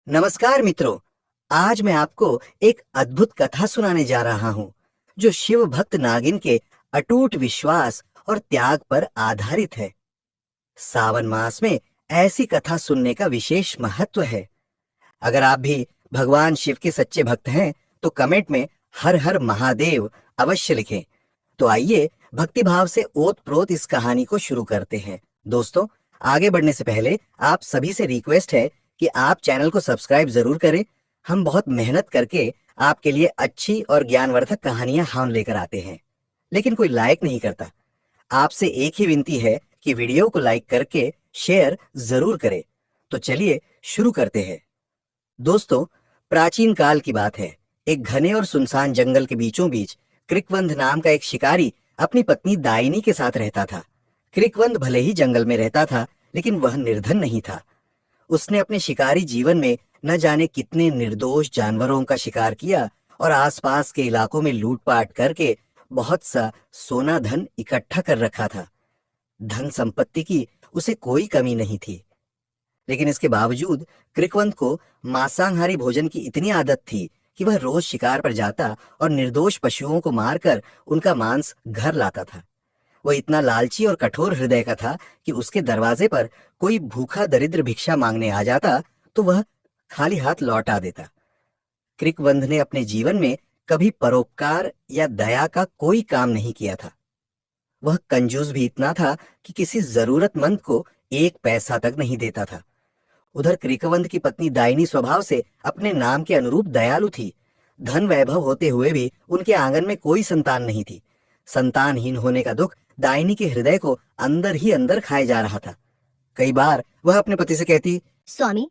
नमस्कार मित्रों। आज मैं आपको एक अद्भुत कथा सुनाने जा रहा हूँ जो शिव भक्त नागिन के अटूट विश्वास और त्याग पर आधारित है। सावन मास में ऐसी कथा सुनने का विशेष महत्व है। अगर आप भी भगवान शिव के सच्चे भक्त हैं तो कमेंट में हर हर महादेव अवश्य लिखें। तो आइए भक्ति भाव से ओत प्रोत इस कहानी को शुरू करते हैं। दोस्तों, आगे बढ़ने से पहले आप सभी से रिक्वेस्ट है कि आप चैनल को सब्सक्राइब जरूर करें। हम बहुत मेहनत करके आपके लिए अच्छी और ज्ञानवर्धक कहानियां हम लेकर आते हैं, लेकिन कोई लाइक नहीं करता। आपसे एक ही विनती है कि वीडियो को लाइक करके शेयर जरूर करें। तो चलिए शुरू करते हैं। दोस्तों, प्राचीन काल की बात है। एक घने और सुनसान जंगल के बीचों बीच क्रिकवंध नाम का एक शिकारी अपनी पत्नी दाइनी के साथ रहता था। क्रिकवंध भले ही जंगल में रहता था, लेकिन वह निर्धन नहीं था। उसने अपने शिकारी जीवन में न जाने कितने निर्दोष जानवरों का शिकार किया और आसपास के इलाकों में लूटपाट करके बहुत सा सोना धन इकट्ठा कर रखा था। धन संपत्ति की उसे कोई कमी नहीं थी, लेकिन इसके बावजूद क्रिकवंत को मांसाहारी भोजन की इतनी आदत थी कि वह रोज शिकार पर जाता और निर्दोष पशुओं को मारकर उनका मांस घर लाता था। वह इतना लालची और कठोर हृदय का था कि उसके दरवाजे पर कोई भूखा दरिद्र भिक्षा मांगने आ जाता तो वह खाली हाथ लौटा देता। क्रिकवंध ने अपने जीवन में कभी परोपकार या दया का कोई काम नहीं किया था। वह कंजूस भी इतना था कि किसी जरूरतमंद को एक पैसा तक नहीं देता था। उधर क्रिकवंध की पत्नी दाइनी स्वभाव से अपने नाम के अनुरूप दयालु थी। धन वैभव होते हुए भी उनके आंगन में कोई संतान नहीं थी। संतानहीन होने का दुख दाइनी के हृदय को अंदर ही अंदर खाए जा रहा था। कई बार वह अपने पति से कहती, स्वामी,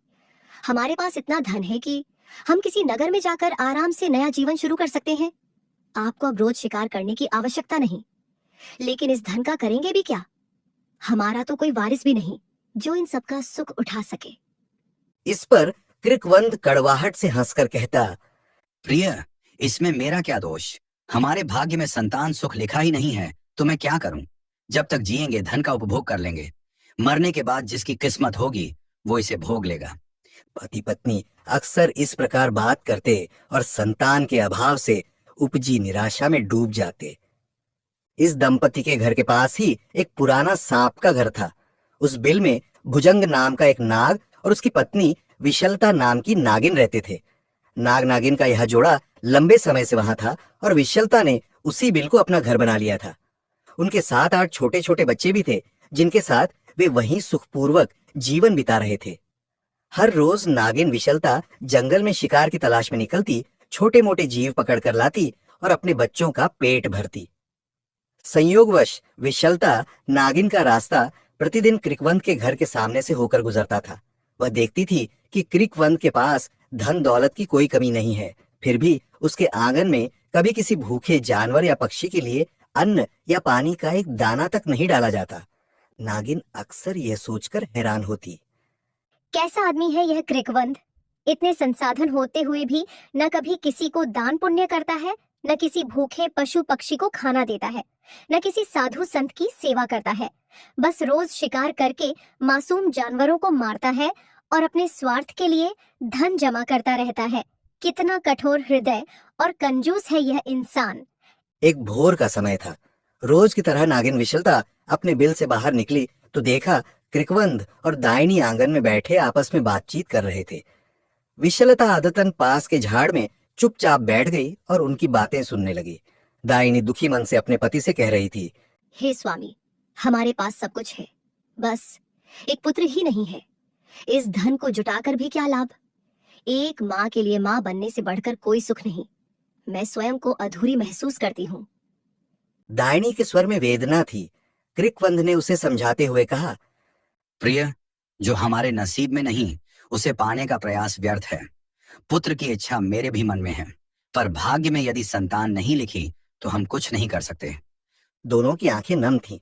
हमारे पास इतना धन है कि हम किसी नगर में जाकर आराम से नया जीवन शुरू कर सकते हैं। आपको अब रोज शिकार करने की आवश्यकता नहीं, लेकिन इस धन का करेंगे भी क्या? हमारा तो कोई वारिस भी नहीं जो इन सब का सुख उठा सके। इस पर क्रिकवंध कड़वाहट से हंसकर कहता, प्रिय, इसमें मेरा क्या दोष? हमारे भाग्य में संतान सुख लिखा ही नहीं है, तो मैं क्या करूं? जब तक जिएंगे धन का उपभोग कर लेंगे। मरने के बाद जिसकी किस्मत होगी वो इसे भोग लेगा। पति पत्नी अक्सर इस प्रकार बात करते और संतान के अभाव से उपजी निराशा में डूब जाते। इस दंपति के घर के पास ही एक पुराना सांप का घर था। उस बिल में भुजंग नाम का एक नाग और उसकी पत्नी विशलता नाम की नागिन रहते थे। नाग नागिन का यह जोड़ा लंबे समय से वहां था और विशलता ने उसी बिल को अपना घर बना लिया था। उनके 7-8 छोटे छोटे बच्चे भी थे, जिनके साथ वे वहीं सुखपूर्वक जीवन बिता रहे थे। हर रोज नागिन विशलता जंगल में शिकार की तलाश में निकलती, छोटे मोटे जीव पकड़ कर लाती और अपने बच्चों का पेट भरती। संयोगवश विशलता नागिन का रास्ता प्रतिदिन क्रिकवंत के घर के सामने से होकर गुजरता था। वह देखती थी कि क्रिकवंत के पास धन दौलत की कोई कमी नहीं है, फिर भी उसके आंगन में कभी किसी भूखे जानवर या पक्षी के लिए अन्न या पानी का एक दाना तक नहीं डाला जाता। नागिन अक्सर यह सोचकर हैरान होती, कैसा आदमी है यह क्रिकवंध? इतने संसाधन होते हुए भी न कभी किसी को दान पुण्य करता है, न किसी भूखे पशु पक्षी को खाना देता है, न किसी साधु संत की सेवा करता है। बस रोज शिकार करके मासूम जानवरों को मारता है और अपने स्वार्थ के लिए धन जमा करता रहता है। कितना कठोर हृदय और कंजूस है यह इंसान। एक भोर का समय था। रोज की तरह नागिन विशलता अपने बिल से बाहर निकली तो देखा क्रिकवंध और दाइनी आंगन में बैठे आपस में बातचीत कर रहे थे। विशलता आदतन पास के झाड़ में चुपचाप बैठ गई और उनकी बातें सुनने लगी। दाइनी दुखी मन से अपने पति से कह रही थी, हे स्वामी, हमारे पास सब कुछ है, बस एक पुत्र ही नहीं है। इस धन को जुटाकर भी क्या लाभ? एक माँ के लिए माँ बनने से बढ़कर कोई सुख नहीं। मैं स्वयं को अधूरी महसूस करती हूँ। दाइनी के स्वर में वेदना थी। क्रिकवंध ने उसे समझाते हुए कहा, प्रिय, जो हमारे नसीब में नहीं उसे पाने का प्रयास व्यर्थ है। पुत्र की इच्छा मेरे भी मन में है, पर भाग्य में यदि संतान नहीं लिखी तो हम कुछ नहीं कर सकते। दोनों की आंखें नम थीं।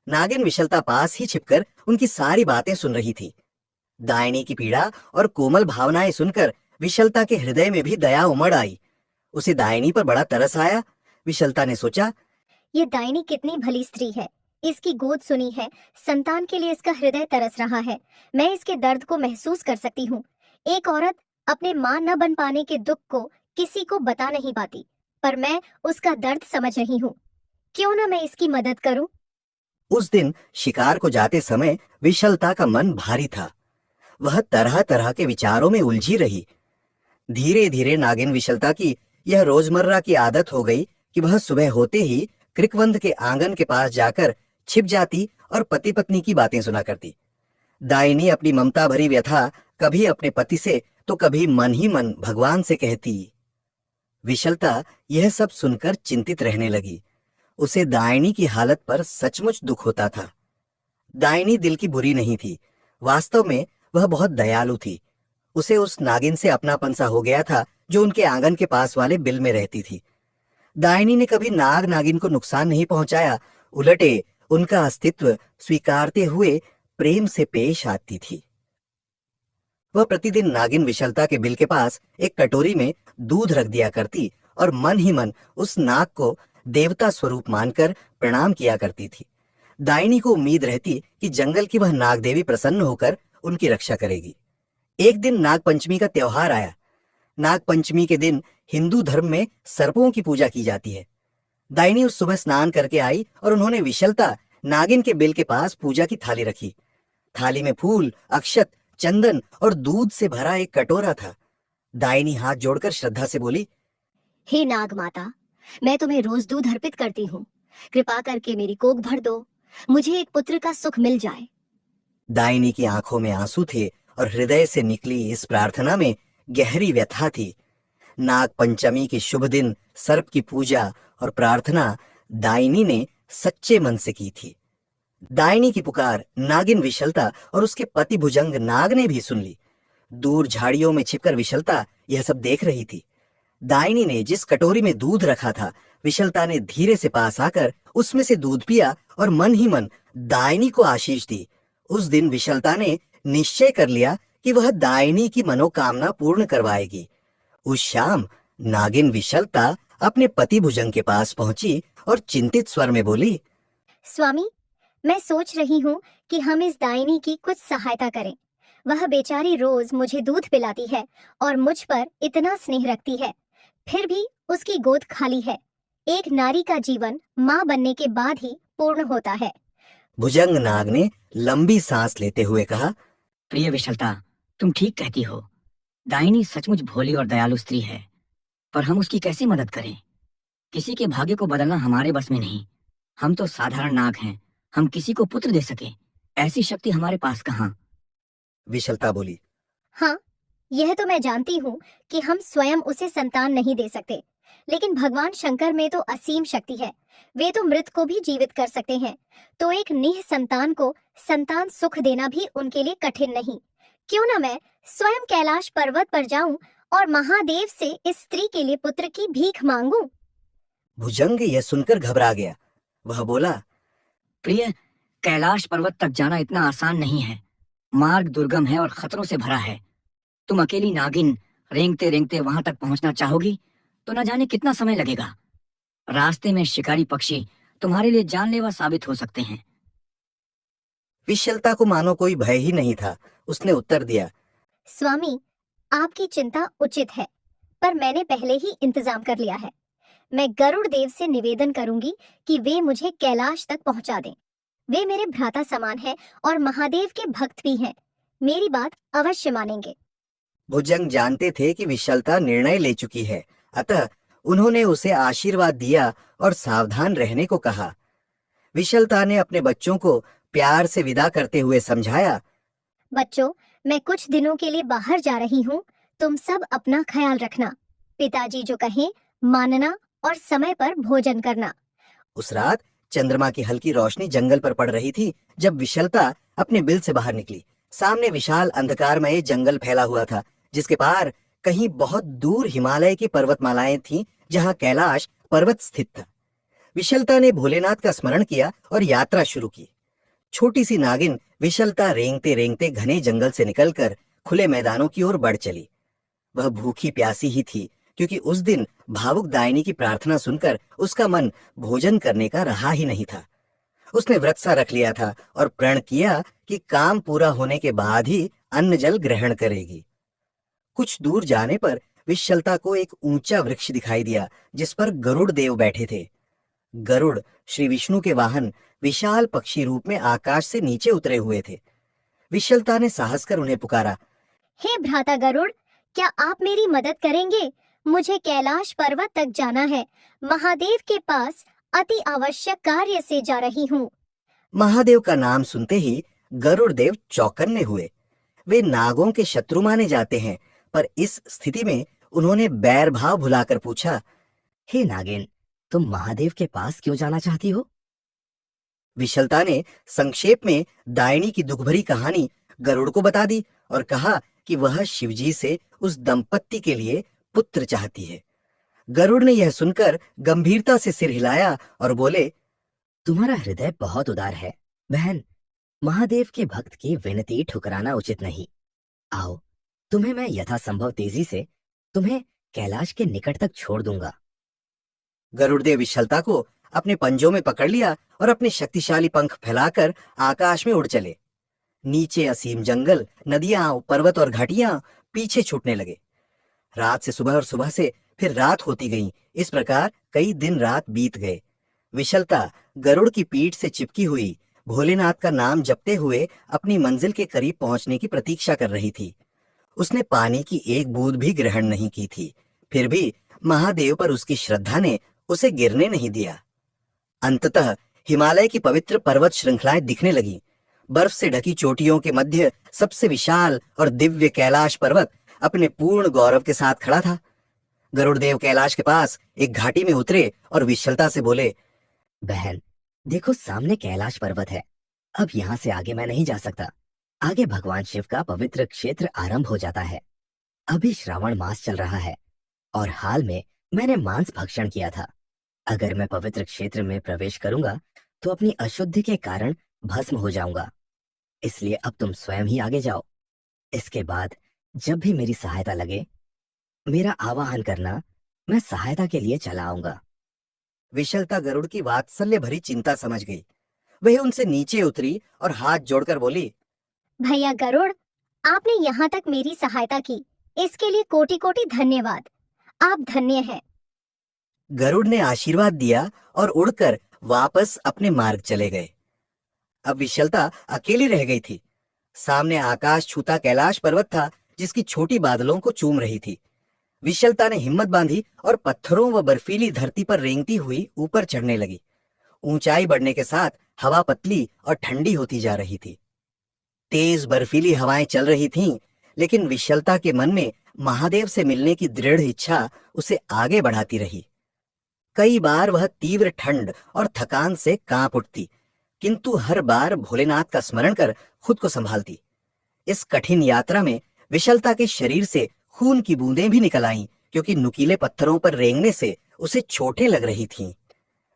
नागिन विशलता पास ही छिपकर उनकी सारी बातें सुन रही थी। दाइनी की पीड़ा और कोमल भावनाएं सुनकर विशलता के हृदय में भी दया उमड़ आई। उसे दाइनी पर बड़ा तरस आया। विशलता ने सोचा, ये दाइनी कितनी भली स्त्री है। इसकी गोद सुनी है, संतान के लिए इसका हृदय तरस रहा है। मैं इसके दर्द को महसूस कर सकती हूँ। एक औरत अपने माँ न बन पाने के दुख को किसी को बता नहीं पाती, पर मैं उसका दर्द समझ रही हूँ। क्यों ना मैं इसकी मदद करूं? उस दिन शिकार को जाते समय विशलता का मन भारी था। वह तरह तरह के विचारों में उलझी रही। धीरे धीरे नागिन विशलता की यह रोजमर्रा की आदत हो गई कि वह सुबह होते ही क्रिकवंद के आंगन के पास जाकर छिप जाती और पति पत्नी की बातें सुना करती। दाइनी अपनी ममता भरी व्यथा कभी अपने पति से तो कभी मन ही मन भगवान से कहती। विशलता यह सब सुनकर चिंतित रहने लगी। उसे दाइनी की हालत पर सचमुच दुख होता था। दाइनी दिल की बुरी नहीं थी, वास्तव में वह बहुत दयालु थी। उसे उस नागिन से अपनापन सा हो गया था जो उनके आंगन के पास वाले बिल में रहती थी। दाइनी ने कभी नाग नागिन को नुकसान नहीं पहुंचाया, उलटे उनका अस्तित्व स्वीकारते हुए प्रेम से पेश आती थी। वह प्रतिदिन नागिन विशलता के बिल के पास एक कटोरी में दूध रख दिया करती और मन ही मन उस नाग को देवता स्वरूप मानकर प्रणाम किया करती थी। दाइनी को उम्मीद रहती कि जंगल की वह नाग देवी प्रसन्न होकर उनकी रक्षा करेगी। एक दिन नाग पंचमी का त्योहार आया। नाग पंचमी के दिन हिंदू धर्म में सर्पों की पूजा की जाती है। दाइनी उस सुबह स्नान करके आई और उन्होंने विशलता नागिन के बिल के पास पूजा की थाली रखी। थाली में फूल, अक्षत, चंदन और दूध से भरा एक कटोरा था। दाइनी हाथ जोड़कर श्रद्धा से बोली, हे नाग माता, मैं तुम्हें रोज दूध अर्पित करती हूँ। कृपा करके मेरी कोख भर दो, मुझे एक पुत्र का सुख मिल जाए। दाइनी की आंखों में आंसू थे और हृदय से निकली इस प्रार्थना में गहरी व्यथा थी। नाग पंचमी के शुभ दिन सर्प की पूजा और प्रार्थना दाइनी ने सच्चे मन से की थी। दाइनी की पुकार नागिन विशलता और उसके पति भुजंग नाग ने भी सुन ली। दूर झाड़ियों में छिपकर विशलता यह सब देख रही थी। दाइनी ने जिस कटोरी में दूध रखा था, विशलता ने धीरे से पास आकर उसमें से दूध पिया और मन ही मन दाइनी को आशीष दी। उस दिन विशलता ने निश्चय कर लिया कि वह दाइनी की मनोकामना पूर्ण करवाएगी। उस शाम नागिन विशलता अपने पति भुजंग के पास पहुंची और चिंतित स्वर में बोली, स्वामी, मैं सोच रही हूँ कि हम इस दाइनी की कुछ सहायता करें। वह बेचारी रोज मुझे दूध पिलाती है और मुझ पर इतना स्नेह रखती है, फिर भी उसकी गोद खाली है। एक नारी का जीवन माँ बनने के बाद ही पूर्ण होता है। भुजंग नाग ने लंबी सांस लेते हुए कहा, प्रिय विशलता, तुम ठीक कहती हो। दाइनी सचमुच भोली और दयालु स्त्री है, पर हम उसकी कैसे मदद करें? किसी के भाग्य को बदलना हमारे बस में नहीं। हम तो साधारण नाग हैं, हम किसी को पुत्र दे सके ऐसी शक्ति हमारे पास कहाँ? विशलता बोली, हाँ, यह तो मैं जानती हूँ कि हम स्वयं उसे संतान नहीं दे सकते, लेकिन भगवान शंकर में तो असीम शक्ति है। वे तो मृत को भी जीवित कर सकते हैं, तो एक निह संतान को संतान सुख देना भी उनके लिए कठिन नहीं। क्यों ना मैं स्वयं कैलाश पर्वत पर जाऊं और महादेव से इस स्त्री के लिए पुत्र की भीख मांगूं। भुजंग यह सुनकर घबरा गया। वह बोला, प्रिय, कैलाश पर्वत तक जाना इतना आसान नहीं है। मार्ग दुर्गम है और खतरों से भरा है। तुम अकेली नागिन रेंगते रेंगते वहां तक पहुंचना चाहोगी तो न जाने कितना समय लगेगा। रास्ते में शिकारी पक्षी तुम्हारे लिए जानलेवा साबित हो सकते हैं। विशलता को मानो कोई भय ही नहीं था। उसने उत्तर दिया, स्वामी, आपकी चिंता उचित है, पर मैंने पहले ही इंतजाम कर लिया है। मैं गरुड़ देव से निवेदन करूंगी कि वे मुझे कैलाश तक पहुंचा दें। वे मेरे भ्राता समान हैं और महादेव के भक्त भी हैं। मेरी बात अवश्य मानेंगे। भुजंग जानते थे कि विशलता निर्णय ले चुकी है, अतः उन्होंने उसे आशीर्वाद दिया और सावधान रहने को कहा। विशलता ने अपने बच्चों को प्यार से विदा करते हुए समझाया, बच्चों, मैं कुछ दिनों के लिए बाहर जा रही हूँ। तुम सब अपना ख्याल रखना। पिताजी जो कहें मानना और समय पर भोजन करना। उस रात चंद्रमा की हल्की रोशनी जंगल पर पड़ रही थी जब विशलता अपने बिल से बाहर निकली। सामने विशाल अंधकारमय जंगल फैला हुआ था, जिसके पार कहीं बहुत दूर हिमालय की पर्वतमालाएं थीं, जहां कैलाश पर्वत स्थित था। विशलता ने भोलेनाथ का स्मरण किया और यात्रा शुरू की। छोटी सी नागिन विशलता रेंगते रेंगते घने जंगल से निकलकर खुले मैदानों की ओर बढ़ चली। वह भूखी प्यासी ही थी, क्योंकि उस दिन भावुक दाइनी की प्रार्थना सुनकर उसका मन भोजन करने का रहा ही नहीं था। उसने व्रत सा रख लिया था और प्रण किया कि काम पूरा होने के बाद ही अन्न जल ग्रहण करेगी। कुछ दूर जाने पर विशलता को एक ऊंचा वृक्ष दिखाई दिया जिस पर गरुड़ देव बैठे थे। गरुड़ श्री विष्णु के वाहन विशाल पक्षी रूप में आकाश से नीचे उतरे हुए थे। विशलता ने साहस कर उन्हें पुकारा, हे भ्राता गरुड़, क्या आप मेरी मदद करेंगे? मुझे कैलाश पर्वत तक जाना है। महादेव के पास अति आवश्यक कार्य से जा रही हूँ। महादेव का नाम सुनते ही गरुड़ देव चौकन्ने हुए। वे नागों के शत्रु माने जाते हैं, पर इस स्थिति में उन्होंने बैर भाव भुलाकर पूछा, हे नागिन, तुम महादेव के पास क्यों जाना चाहती हो? विशलता ने संक्षेप में दायनी की दुखभरी कहानी गरुड़ को बता दी और कहा कि वह शिवजी से उस दंपत्ति के लिए पुत्र चाहती है। गरुड़ ने यह सुनकर गंभीरता से सिर हिलाया और बोले, तुम्हारा हृदय बहुत उदार है बहन। महादेव के भक्त की विनती ठुकराना उचित नहीं। आओ, तुम्हें मैं यथासंभव तेजी से तुम्हें कैलाश के निकट तक छोड़ दूंगा। गरुड़देव विशलता को अपने पंजों में पकड़ लिया और अपने शक्तिशाली पंख फैलाकर आकाश में उड़ चले। नीचे असीम जंगल, नदियां, पर्वत और घाटियां पीछे छूटने लगे। रात से सुबह और सुबह से फिर रात होती गई। इस प्रकार कई दिन रात बीत गए। विशलता गरुड़ की पीठ से चिपकी हुई भोलेनाथ का नाम जपते हुए अपनी मंजिल के करीब पहुंचने की प्रतीक्षा कर रही थी। उसने पानी की एक बूंद भी ग्रहण नहीं की थी, फिर भी महादेव पर उसकी श्रद्धा ने उसे गिरने नहीं दिया। अंततः हिमालय की पवित्र पर्वत श्रृंखलाएं दिखने लगी। बर्फ से ढकी चोटियों के मध्य सबसे विशाल और दिव्य कैलाश पर्वत अपने पूर्ण गौरव के साथ खड़ा था। गरुड़देव कैलाश के पास एक घाटी में उतरे और विशलता से बोले, बहन, देखो सामने कैलाश पर्वत है। अब यहाँ से आगे मैं नहीं जा सकता। आगे भगवान शिव का पवित्र क्षेत्र आरंभ हो जाता है। अभी श्रावण मास चल रहा है और हाल में मैंने मांस भक्षण किया था। अगर मैं पवित्र क्षेत्र में प्रवेश करूंगा तो अपनी अशुद्धि के कारण भस्म हो जाऊंगा। इसलिए अब तुम स्वयं ही आगे जाओ। इसके बाद जब भी मेरी सहायता लगे, मेरा आवाहन करना, मैं सहायता के लिए चला आऊंगा। विशलता गरुड़ की वात्सल्य भरी चिंता समझ गई। वह उनसे नीचे उतरी और हाथ जोड़कर बोली, भैया गरुड़, आपने यहाँ तक मेरी सहायता की, इसके लिए कोटि कोटि धन्यवाद। आप धन्य हैं। गरुड़ ने आशीर्वाद दिया और उड़कर वापस अपने मार्ग चले गए। अब विशलता अकेली रह गई थी। सामने आकाश छूता कैलाश पर्वत था जिसकी छोटी बादलों को चूम रही थी। विशलता ने हिम्मत बांधी और पत्थरों व बर्फीली धरती पर रेंगती हुई ऊपर चढ़ने लगी। ऊंचाई बढ़ने के साथ हवा पतली और ठंडी होती जा रही थी। तेज बर्फीली हवाएं चल रही थीं, लेकिन विशलता के मन में महादेव से मिलने की दृढ़ इच्छा उसे आगे बढ़ाती रही। कई बार वह तीव्र ठंड और थकान से कांप उठती, किंतु हर बार भोलेनाथ का स्मरण कर खुद को संभालती। इस कठिन यात्रा में विशलता के शरीर से खून की बूंदें भी निकल आईं, क्योंकि नुकीले पत्थरों पर रेंगने से उसे चोटें लग रही थीं।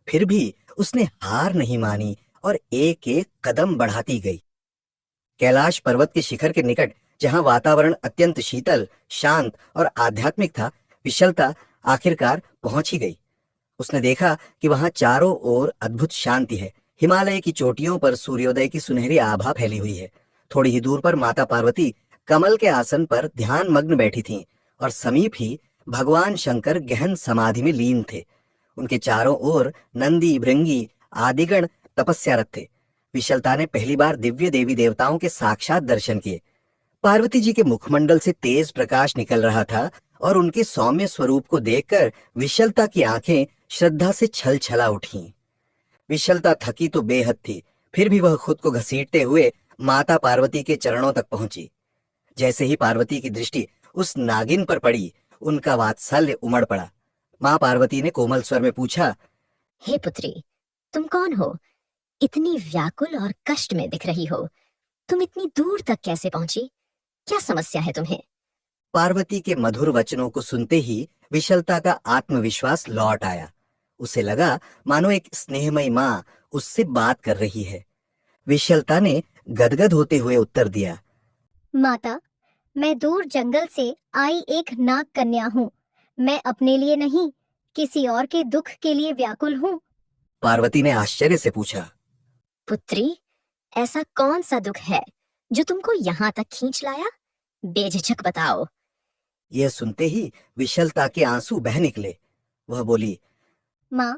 फिर भी उसने हार नहीं मानी और एक एक कदम बढ़ाती गई। कैलाश पर्वत के शिखर के निकट, जहां वातावरण अत्यंत शीतल, शांत और आध्यात्मिक था, विशलता आखिरकार पहुंच ही गई। उसने देखा कि वहां चारों ओर अद्भुत शांति है। हिमालय की चोटियों पर सूर्योदय की सुनहरी आभा फैली हुई है। थोड़ी ही दूर पर माता पार्वती कमल के आसन पर ध्यान मग्न बैठी थीं और समीप ही भगवान शंकर गहन समाधि में लीन थे। उनके चारों ओर नंदी, भृंगी आदिगण तपस्यारत थे। विशलता ने पहली बार दिव्य देवी देवताओं के साक्षात दर्शन किए। पार्वती जी के मुखमंडल से तेज प्रकाश निकल रहा था और उनके सौम्य स्वरूप को देखकर विशलता की आंखें श्रद्धा से छल छला उठीं। विशलता थकी तो बेहद थी, फिर भी वह खुद को घसीटते हुए माता पार्वती के चरणों तक पहुंची। जैसे ही पार्वती की दृष्टि उस नागिन पर पड़ी, उनका वात्सल्य उमड़ पड़ा। मां पार्वती ने कोमल स्वर में पूछा, हे पुत्री, तुम कौन हो? इतनी व्याकुल और कष्ट में दिख रही हो। तुम इतनी दूर तक कैसे पहुंची? क्या समस्या है तुम्हें? पार्वती के मधुर वचनों को सुनते ही विशलता का आत्मविश्वास लौट आया। उसे लगा मानो एक स्नेहमयी मां उससे बात कर रही है। विशलता ने गदगद होते हुए उत्तर दिया, माता, मैं दूर जंगल से आई एक नाग कन्या हूँ। मैं अपने लिए नहीं, किसी और के दुख के लिए व्याकुल हूँ। पार्वती ने आश्चर्य से पूछा, पुत्री, ऐसा कौन सा दुख है जो तुमको यहाँ तक खींच लाया? बेझिझक बताओ। यह सुनते ही विशलता के आंसू बह निकले। वह बोली, माँ,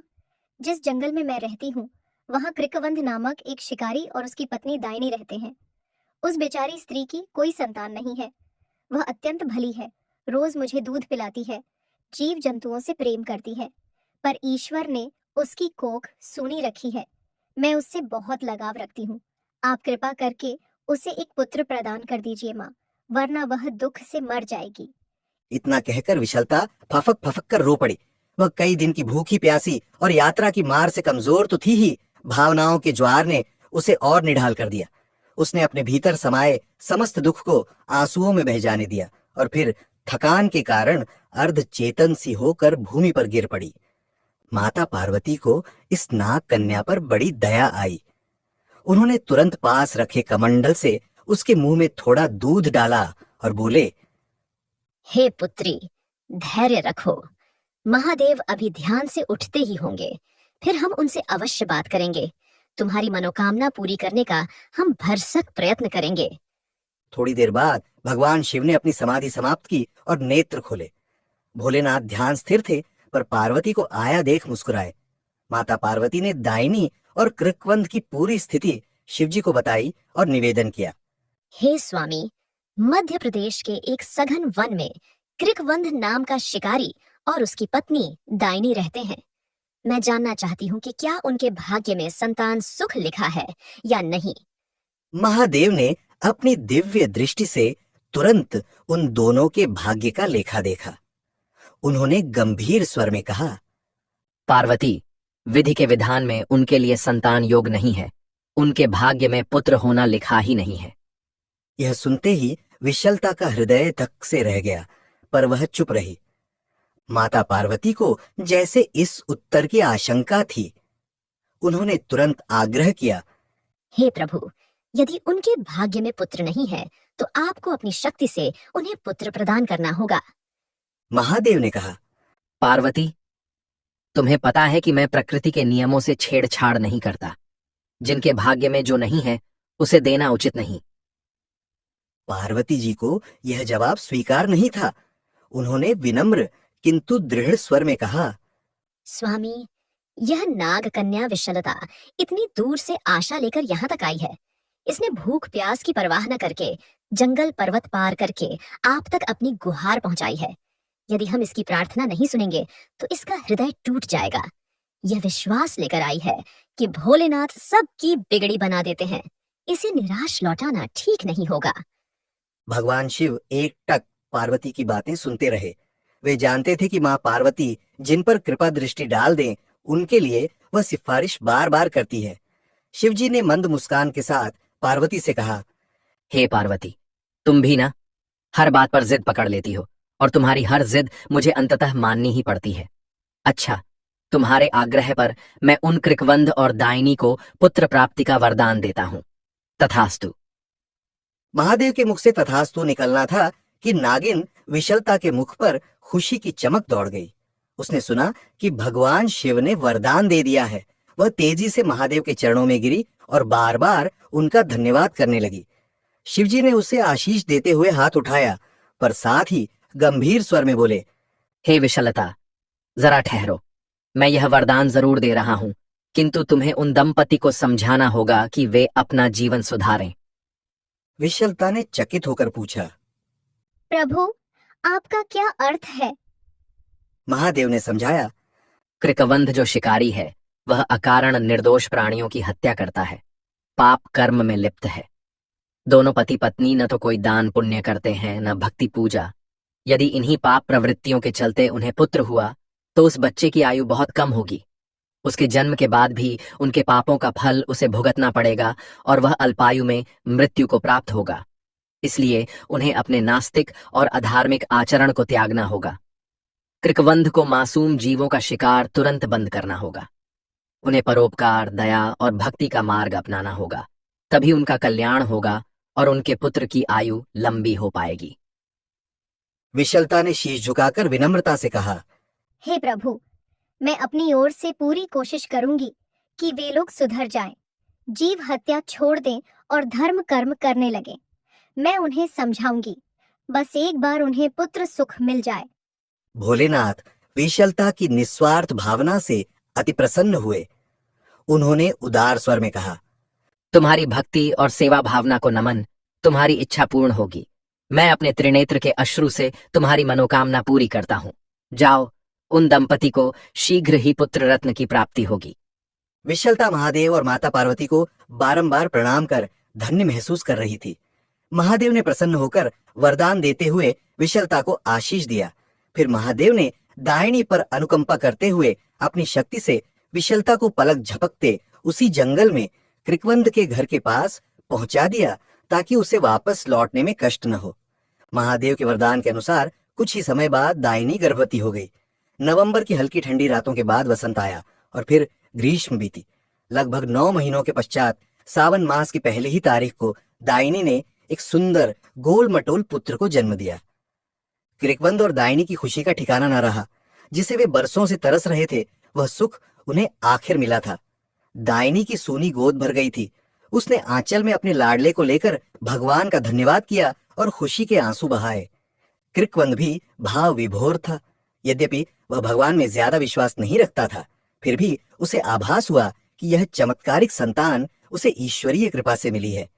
जिस जंगल में मैं रहती हूँ वहाँ कृकवंध नामक एक शिकारी और उसकी पत्नी दाइनी रहते हैं। उस बेचारी स्त्री की कोई संतान नहीं है। वह अत्यंत भली है, रोज मुझे दूध पिलाती है, जीव जंतुओं से प्रेम करती है, पर ईश्वर ने उसकी कोख सूनी रखी है। मैं उससे बहुत लगाव रखती हूँ। आप कृपा करके उसे एक पुत्र प्रदान कर दीजिए माँ, वरना वह दुख से मर जाएगी। इतना कहकर विशलता फफक फफक कर रो पड़ी। वह कई दिन की भूखी प्यासी और यात्रा की मार से कमजोर तो थी ही, भावनाओं के ज्वार ने उसे और निढाल कर दिया। उसने अपने भीतर समाये समस्त दुख को आंसुओं में बह जाने दिया और फिर थकान के कारण अर्ध चेतन सी होकर भूमि पर गिर पड़ी। माता पार्वती को इस नाग कन्या पर बड़ी दया आई। उन्होंने तुरंत पास रखे कमंडल से उसके मुंह में थोड़ा दूध डाला और बोले, हे पुत्री, धैर्य रखो। महादेव अभी ध्यान से उठते ही होंगे, फिर हम उनसे अवश्य बात करेंगे। तुम्हारी मनोकामना पूरी करने का हम भरसक प्रयत्न करेंगे। थोड़ी देर बाद भगवान शिव ने अपनी समाधि समाप्त की और नेत्र खोले। भोलेनाथ ध्यान स्थिर थे, पर पार्वती को आया देख मुस्कुराए। माता पार्वती ने दाइनी और कृकवंध की पूरी स्थिति शिवजी को बताई और निवेदन किया। हे स्वामी, मध्य प्रदेश के एक सघन वन में कृकवंध नाम का शिकारी और उसकी पत्नी दाइनी रहते हैं। मैं जानना चाहती हूँ कि क्या उनके भाग्य में संतान सुख लिखा है या नहीं। महादेव ने अपनी दिव्य दृष्टि से तुरंत उन दोनों के भाग्य का लेखा देखा। उन्होंने गंभीर स्वर में कहा, पार्वती, विधि के विधान में उनके लिए संतान योग नहीं है। उनके भाग्य में पुत्र होना लिखा ही नहीं है। यह सुनते ही विशलता का हृदय धक से रह गया, पर वह चुप रही। माता पार्वती को जैसे इस उत्तर की आशंका थी। उन्होंने तुरंत आग्रह किया, हे प्रभु, यदि उनके भाग्य में पुत्र नहीं है तो आपको अपनी शक्ति से उन्हें पुत्र प्रदान करना होगा। महादेव ने कहा, पार्वती, तुम्हें पता है कि मैं प्रकृति के नियमों से छेड़छाड़ नहीं करता। जिनके भाग्य में जो नहीं है उसे देना उचित नहीं। पार्वती जी को यह जवाब स्वीकार नहीं था। उन्होंने विनम्र किंतु दृढ़ स्वर में कहा, स्वामी, यह नाग कन्या विशलता इतनी दूर से आशा लेकर यहाँ तक आई है। इसने भूख प्यास की परवाह न करके जंगल पर्वत पार करके आप तक अपनी गुहार पहुंचाई है। यदि हम इसकी प्रार्थना नहीं सुनेंगे तो इसका हृदय टूट जाएगा। यह विश्वास लेकर आई है कि भोलेनाथ सबकी बिगड़ी बना देते हैं। इसे निराश लौटाना ठीक नहीं होगा। भगवान शिव एकटक पार्वती की बातें सुनते रहे। वे जानते थे कि माँ पार्वती जिन पर कृपा दृष्टि डाल दें, उनके लिए वह सिफारिश बार बार करती है। शिवजी ने मंद मुस्कान के साथ पार्वती से कहा, हे पार्वती, तुम भी ना हर बात पर जिद पकड़ लेती हो और तुम्हारी हर जिद मुझे अंततः माननी ही पड़ती है। अच्छा, तुम्हारे आग्रह पर मैं उन कृकवंध और दाइनी को पुत्र प्राप्ति का वरदान देता हूँ। तथास्तु। महादेव के मुख से तथास्तु निकलना था कि नागिन विशलता के मुख पर खुशी की चमक दौड़ गई। उसने सुना कि भगवान शिव ने वरदान दे दिया है। वह तेजी से महादेव के चरणों में गिरी और बार बार उनका धन्यवाद करने लगी। शिवजी ने उसे आशीष देते हुए हाथ उठाया, पर साथ ही गंभीर स्वर में बोले, हे विशलता, जरा ठहरो। मैं यह वरदान जरूर दे रहा हूं, किंतु तुम्हें उन दंपति को समझाना होगा कि वे अपना जीवन सुधारें। विशलता ने चकित होकर पूछा, प्रभु, आपका क्या अर्थ है? महादेव ने समझाया, कृकवंध जो शिकारी है वह अकारण निर्दोष प्राणियों की हत्या करता है, पाप कर्म में लिप्त है। दोनों पति पत्नी न तो कोई दान पुण्य करते हैं न भक्ति पूजा। यदि इन्हीं पाप प्रवृत्तियों के चलते उन्हें पुत्र हुआ तो उस बच्चे की आयु बहुत कम होगी। उसके जन्म के बाद भी उनके पापों का फल उसे भुगतना पड़ेगा और वह अल्पायु में मृत्यु को प्राप्त होगा। इसलिए उन्हें अपने नास्तिक और अधार्मिक आचरण को त्यागना होगा। कृकवंध को मासूम जीवों का शिकार तुरंत बंद करना होगा। उन्हें परोपकार, दया और भक्ति का मार्ग अपनाना होगा। तभी उनका कल्याण होगा और उनके पुत्र की आयु लंबी हो पाएगी। विशलता ने शीश झुकाकर विनम्रता से कहा, हे प्रभु, मैं अपनी ओर से पूरी कोशिश करूंगी कि वे लोग सुधर जाएं, जीव हत्या छोड़ दें और धर्म कर्म करने लगें। मैं उन्हें समझाऊंगी। बस एक बार उन्हें पुत्र सुख मिल जाए। भोलेनाथ विशलता की निस्वार्थ भावना से अति प्रसन्न हुए। उन्होंने उदार स्वर में कहा, तुम्हारी भक्ति और सेवा भावना को नमन। तुम्हारी इच्छा पूर्ण होगी। मैं अपने त्रिनेत्र के अश्रु से तुम्हारी मनोकामना पूरी करता हूँ। जाओ, उन दंपति को शीघ्र ही पुत्र रत्न की प्राप्ति होगी। विशलता महादेव और माता पार्वती को बारंबार प्रणाम कर धन्य महसूस कर रही थी। महादेव ने प्रसन्न होकर वरदान देते हुए विशलता को आशीष दिया। फिर महादेव ने दायनी पर अनुकंपा करते हुए अपनी शक्ति से विशलता को पलक झपकते उसी जंगल में कृकवंद के घर के पास पहुंचा दिया, ताकि उसे वापस लौटने में कष्ट न हो। महादेव के वरदान के अनुसार कुछ ही समय बाद दायनी गर्भवती हो गई। नवंबर की हल्की ठंडी रातों के बाद वसंत आया और फिर ग्रीष्म बीती। लगभग 9 महीनों के पश्चात सावन मास की पहली ही तारीख को दायनी ने एक सुंदर गोल मटोल पुत्र को जन्म दिया। कृकवंद और दायनी की खुशी का ठिकाना न रहा। जिसे वे बरसों से तरस रहे थे, वह सुख उन्हें आखिर मिला था। दायनी की सूनी गोद भर गई थी। उसने आंचल में अपने लाडले को लेकर भगवान का धन्यवाद किया और खुशी के आंसू बहाए। कृकवंद भी भाव विभोर था। यद्यपि वह भगवान में ज्यादा विश्वास नहीं रखता था, फिर भी उसे आभास हुआ कि यह चमत्कारिक संतान उसे ईश्वरीय कृपा से मिली है।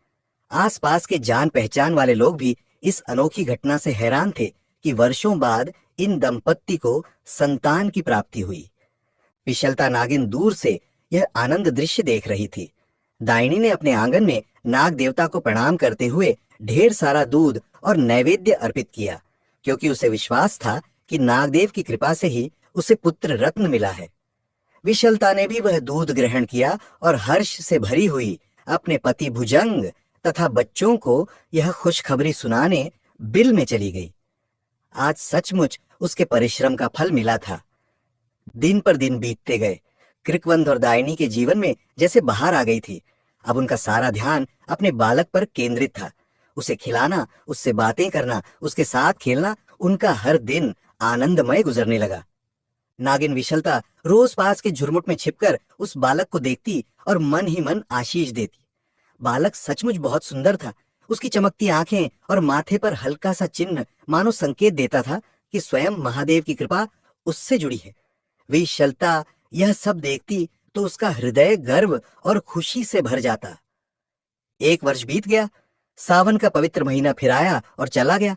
आसपास के जान पहचान वाले लोग भी इस अनोखी घटना से हैरान थे कि वर्षों बाद इन दंपत्ति को संतान की प्राप्ति हुई। विशलता नागिन दूर से यह आनंद दृश्य देख रही थी। दायनी ने अपने आंगन में नाग देवता को प्रणाम करते हुए ढेर सारा दूध और नैवेद्य अर्पित किया, क्योंकि उसे विश्वास था कि नागदेव की कृपा से ही उसे पुत्र रत्न मिला है। विशलता ने भी वह दूध ग्रहण किया और हर्ष से भरी हुई अपने पति भुजंग तथा बच्चों को यह खुशखबरी सुनाने बिल में चली गई। आज सचमुच उसके परिश्रम का फल मिला था। दिन पर दिन बीतते गए। कृकवंद और दायनी के जीवन में जैसे बहार आ गई थी। अब उनका सारा ध्यान अपने बालक पर केंद्रित था। उसे खिलाना, उससे बातें करना, उसके साथ खेलना, उनका हर दिन आनंदमय गुजरने लगा। नागिन विशलता रोज पास के झुरमुट में छिपकर उस बालक को देखती और मन ही मन आशीष देती। बालक सचमुच बहुत सुंदर था। उसकी चमकती आंखें और माथे पर हल्का सा चिन्ह मानो संकेत देता था कि स्वयं महादेव की कृपा उससे जुड़ी है। विशलता यह सब देखती तो उसका हृदय गर्व और खुशी से भर जाता। 1 वर्ष बीत गया। सावन का पवित्र महीना फिर आया और चला गया।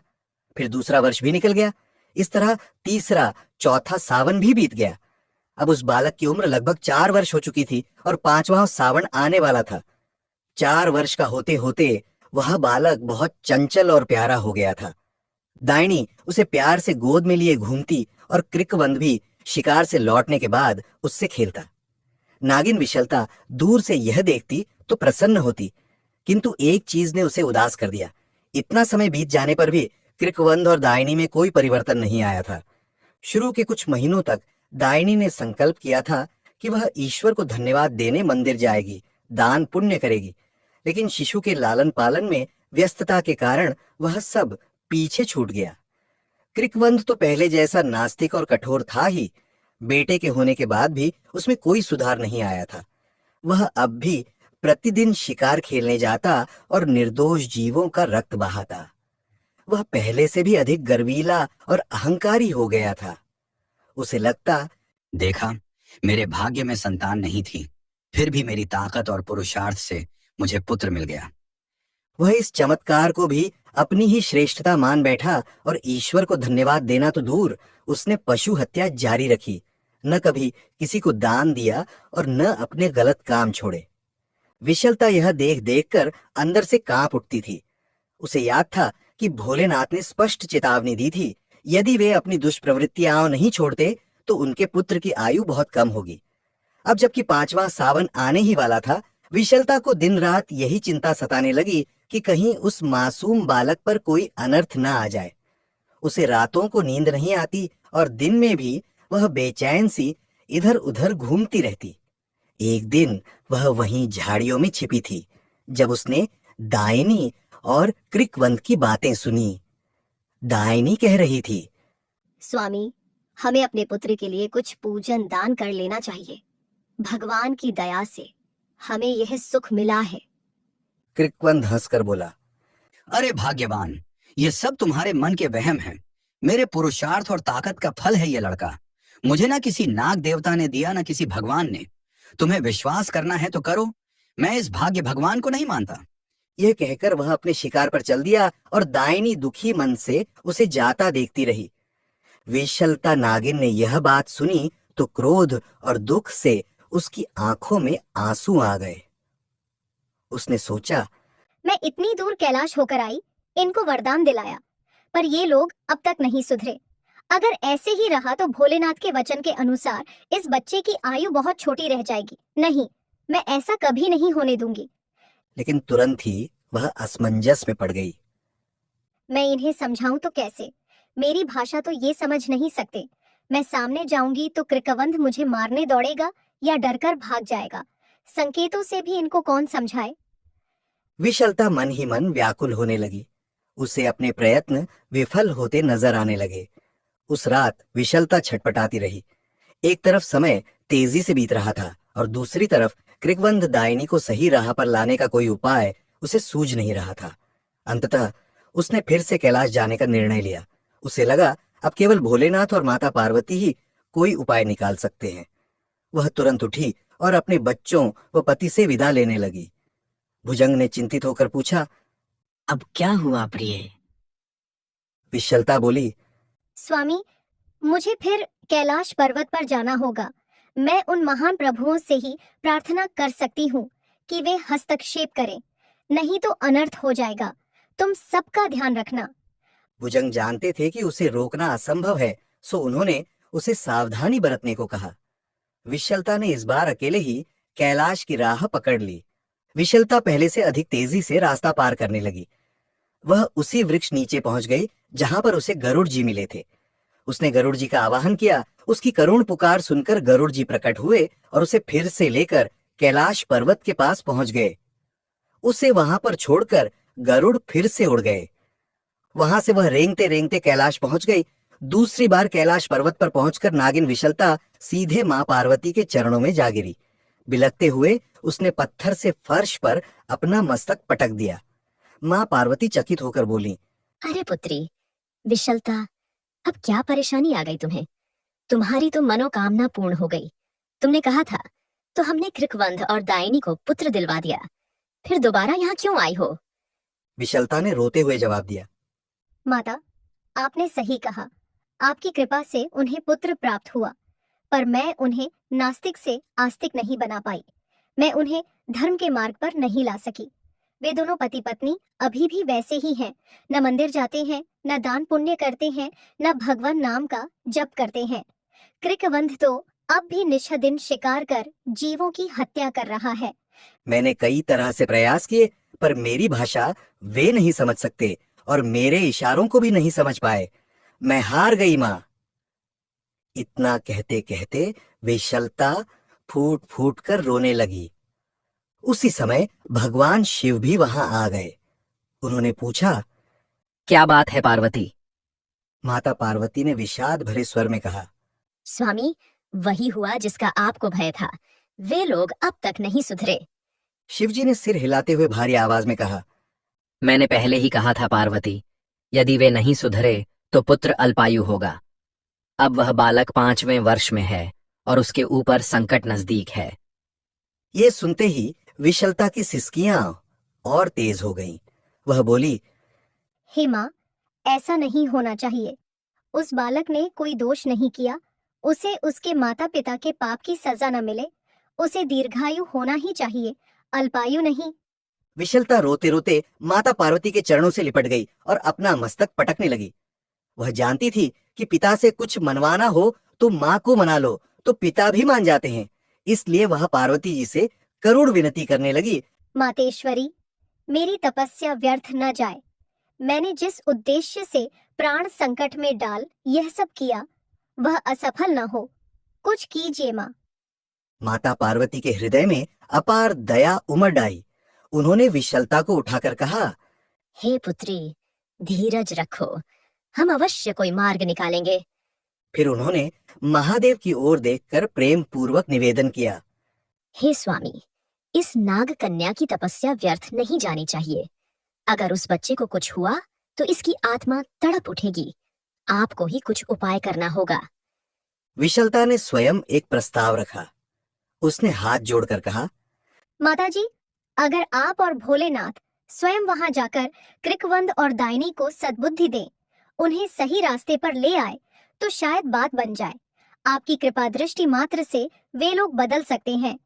फिर दूसरा वर्ष भी निकल गया। इस तरह तीसरा, चौथा सावन भी बीत गया। अब उस बालक की उम्र लगभग 4 वर्ष हो चुकी थी और 5वां सावन आने वाला था। 4 वर्ष का होते होते वह बालक बहुत चंचल और प्यारा हो गया था। दायनी उसे प्यार से गोद में लिए घूमती और कृकवंद भी शिकार से लौटने के बाद उससे खेलता। नागिन विशलता दूर से यह देखती तो प्रसन्न होती, किंतु एक चीज ने उसे उदास कर दिया। इतना समय बीत जाने पर भी कृकवंद और दायनी में कोई परिवर्तन नहीं आया था। शुरू के कुछ महीनों तक दायनी ने संकल्प किया था कि वह ईश्वर को धन्यवाद देने मंदिर जाएगी, दान पुण्य करेगी, लेकिन शिशु के लालन पालन में व्यस्तता के कारण वह सब पीछे छूट गया। कृकवंद तो पहले जैसा नास्तिक और कठोर था ही। बेटे के होने के बाद भी उसमें कोई सुधार नहीं आया था। वह अब भी प्रतिदिन शिकार खेलने जाता और निर्दोष जीवों का रक्त बहाता। वह पहले से भी अधिक गर्वीला और अहंकारी हो गया था। उसे लगता, देखा, मेरे भाग्य में संतान नहीं थी, फिर भी मेरी ताकत और पुरुषार्थ से मुझे पुत्र मिल गया। वह इस चमत्कार को भी अपनी ही श्रेष्ठता मान बैठा और ईश्वर को धन्यवाद देना तो दूर, उसने पशु हत्या जारी रखी। न कभी किसी को दान दिया और न अपने गलत काम छोड़े। विशलता यह देख देखकर अंदर से कांप उठती थी। उसे याद था कि भोलेनाथ ने स्पष्ट चेतावनी दी थी, यदि वे अपनी दुष्प्रवृत्तियां नहीं छोड़ते तो उनके पुत्र की आयु बहुत कम होगी। अब जबकि 5वां सावन आने ही वाला था, विशलता को दिन रात यही चिंता सताने लगी कि कहीं उस मासूम बालक पर कोई अनर्थ न आ जाए। उसे रातों को नींद नहीं आती और दिन में भी वह बेचैन सी इधर उधर घूमती रहती। एक दिन वह वहीं झाड़ियों में छिपी थी जब उसने दायनी और कृकवंद की बातें सुनी। दायनी कह रही थी, स्वामी, हमें अपने पुत्र के लिए कुछ पूजन दान कर लेना चाहिए। भगवान की दया से हमें यह सुख मिला है। कृकवंद हंसकर बोला, अरे भाग्यवान, ये सब तुम्हारे मन के वहम हैं। मेरे पुरुषार्थ और ताकत का फल है ये लड़का। मुझे ना किसी नाग देवता ने दिया, ना किसी भगवान ने। तुम्हें विश्वास करना है तो करो, मैं इस भाग्य भगवान को नहीं मानता। यह कहकर वह अपने शिकार पर चल दिया और दायनी दुखी मन से उसे जाता देखती रही। विशलता नागिन ने यह बात सुनी तो क्रोध और दुख से उसकी आंखों में आंसू आ गए। उसने सोचा, मैं इतनी दूर कैलाश होकर आई, इनको वरदान दिलाया, पर ये लोग अब तक नहीं सुधरे। अगर ऐसे ही रहा तो भोलेनाथ के वचन के अनुसार इस बच्चे की आयु बहुत छोटी रह जाएगी। नहीं, मैं ऐसा कभी नहीं होने दूंगी। लेकिन तुरंत ही वह असमंजस में पड़ गई। मैं इन्हें समझाऊं तो कैसे? मेरी भाषा तो ये समझ नहीं सकते। मैं सामने जाऊंगी तो कृकवंध मुझे मारने दौड़ेगा या डरकर भाग जाएगा। संकेतों से भी इनको कौन समझाए? विशलता मन ही मन व्याकुल होने लगी। उसे अपने प्रयत्न विफल होते नजर आने लगे। उस रात विशलता छटपटाती रही। एक तरफ समय तेजी से बीत रहा था और दूसरी तरफ कृकवंध दायनी को सही राह पर लाने का कोई उपाय उसे सूझ नहीं रहा था। अंततः उसने फिर से कैलाश जाने का निर्णय लिया। उसे लगा अब केवल भोलेनाथ और माता पार्वती ही कोई उपाय निकाल सकते हैं। वह तुरंत उठी और अपने बच्चों व पति से विदा लेने लगी। भुजंग ने चिंतित होकर पूछा, अब क्या हुआ प्रिय? विशलता बोली, स्वामी, मुझे फिर कैलाश पर्वत पर जाना होगा। मैं उन महान प्रभुओं से ही प्रार्थना कर सकती हूँ कि वे हस्तक्षेप करें, नहीं तो अनर्थ हो जाएगा। तुम सबका ध्यान रखना। भुजंग जानते थे कि उसे रोकना असंभव है, सो उन्होंने उसे सावधानी बरतने को कहा। विशलता ने इस बार अकेले ही कैलाश की राह पकड़ ली। विशलता पहले से अधिक तेजी से रास्ता पार करने लगी। वह उसी वृक्ष नीचे पहुंच गई जहां पर उसे गरुड़ जी मिले थे। उसने गरुड़ जी का आवाहन किया। उसकी करुण पुकार सुनकर गरुड़ जी प्रकट हुए और उसे फिर से लेकर कैलाश पर्वत के पास पहुंच गए। उसे वहां पर छोड़कर गरुड़ फिर से उड़ गए। वहां से वह रेंगते रेंगते कैलाश पहुंच गई। दूसरी बार कैलाश पर्वत पर पहुंचकर नागिन विशलता सीधे मां पार्वती के चरणों में जा गिरी। बिलखते हुए उसने पत्थर से फर्श पर अपना मस्तक पटक दिया। मां पार्वती चकित होकर बोली, अरे पुत्री विशलता, अब क्या परेशानी आ गई तुम्हें? तुम्हारी तो मनोकामना पूर्ण हो गई। तुमने कहा था तो हमने कृकवंध और दायनी को पुत्र दिलवा दिया, फिर दोबारा यहाँ क्यों आई हो? विशलता ने रोते हुए जवाब दिया, माता, आपने सही कहा। आपकी कृपा से उन्हें पुत्र प्राप्त हुआ, पर मैं उन्हें नास्तिक से आस्तिक नहीं बना पाई। मैं उन्हें धर्म के मार्ग पर नहीं ला सकी। वे दोनों पति पत्नी अभी भी वैसे ही हैं। न मंदिर जाते हैं, न दान पुण्य करते हैं, न भगवान नाम का जप करते हैं। कृकवंध तो अब भी निष्दिन शिकार कर जीवों की हत्या कर रहा है। मैंने कई तरह से प्रयास किए, पर मेरी भाषा वे नहीं समझ सकते और मेरे इशारों को भी नहीं समझ पाए। मैं हार गई माँ। इतना कहते कहते विशलता फूट फूट कर रोने लगी। उसी समय भगवान शिव भी वहां आ गए। उन्होंने पूछा, क्या बात है पार्वती? माता पार्वती ने विषाद भरे स्वर में कहा, स्वामी, वही हुआ जिसका आपको भय था। वे लोग अब तक नहीं सुधरे। शिवजी ने सिर हिलाते हुए भारी आवाज में कहा, मैंने पहले ही कहा था पार्वती, यदि वे नहीं सुधरे तो पुत्र अल्पायु होगा। अब वह बालक 5वें वर्ष में है और उसके ऊपर संकट नजदीक है। ये सुनते ही विशलता की सिसकियां और तेज हो गईं। वह बोली, हे माँ, ऐसा नहीं होना चाहिए। उस बालक ने कोई दोष नहीं किया। उसे उसके माता पिता के पाप की सजा न मिले। उसे दीर्घायु होना ही चाहिए, अल्पायु नहीं। विशलता रोते रोते माता पार्वती के चरणों से लिपट गई और अपना मस्तक पटकने लगी। वह जानती थी कि पिता से कुछ मनवाना हो तो माँ को मना लो, तो पिता भी मान जाते हैं। इसलिए वह पार्वती जी से करुण विनती करने लगी, मातेश्वरी, मेरी तपस्या व्यर्थ न जाए। मैंने जिस उद्देश्य से प्राण संकट में डाल यह सब किया, वह असफल न हो। कुछ कीजिए माँ। माता पार्वती के हृदय में अपार दया उमड़ आई। उन्होंने विशलता को उठाकर कहा, हे पुत्री, धीरज रखो, हम अवश्य कोई मार्ग निकालेंगे। फिर उन्होंने महादेव की ओर देखकर प्रेम पूर्वक निवेदन किया, हे स्वामी, इस नाग कन्या की तपस्या व्यर्थ नहीं जानी चाहिए। अगर उस बच्चे को कुछ हुआ तो इसकी आत्मा तड़प उठेगी। आपको ही कुछ उपाय करना होगा। विशलता ने स्वयं एक प्रस्ताव रखा। उसने हाथ जोड़कर कहा, माताजी, अगर आप और भोलेनाथ स्वयं वहां जाकर कृकवंद और दाइनी को सद्बुद्धि दें, उन्हें सही रास्ते पर ले आए, तो शायद बात बन जाए। आपकी कृपा दृष्टि मात्र से वे लोग बदल सकते हैं।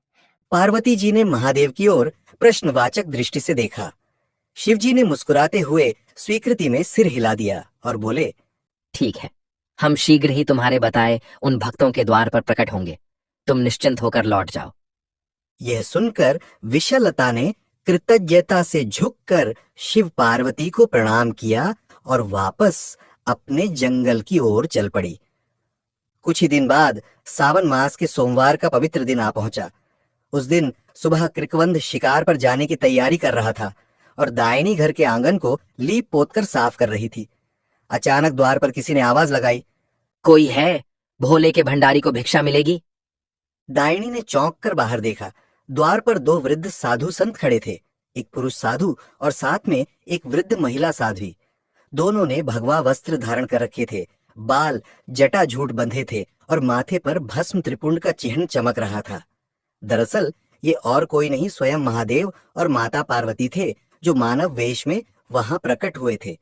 पार्वती जी ने महादेव की ओर प्रश्नवाचक दृष्टि से देखा। शिवजी ने मुस्कुराते हुए स्वीकृति में सिर हिला दिया और बोले, ठीक है, हम शीघ्र ही तुम्हारे बताए उन भक्तों के द्वार पर प्रकट होंगे। तुम निश्चिंत होकर लौट जाओ। यह सुनकर विशालता ने कृतज्ञता से झुककर शिव पार्वती को प्रणाम किया और वापस अपने जंगल की ओर चल पड़ी। कुछ ही दिन बाद सावन मास के सोमवार का पवित्र दिन आ पहुंचा। उस दिन सुबह कृकवंद शिकार पर जाने की तैयारी कर रहा था और दायनी घर के आंगन को लीप पोतकर साफ कर रही थी। अचानक द्वार पर किसी ने आवाज लगाई, कोई है? भोले के भंडारी को भिक्षा मिलेगी। दायनी ने चौंक कर बाहर देखा। द्वार पर दो वृद्ध साधु संत खड़े थे, एक पुरुष साधु और साथ में एक वृद्ध महिला साध्वी। दोनों ने भगवा वस्त्र धारण कर रखे थे, बाल जटा झूट बंधे थे और माथे पर भस्म त्रिपुंड का चिन्ह चमक रहा था। दरअसल ये और कोई नहीं, स्वयं महादेव और माता पार्वती थे, जो मानव वेश में वहां प्रकट हुए थे।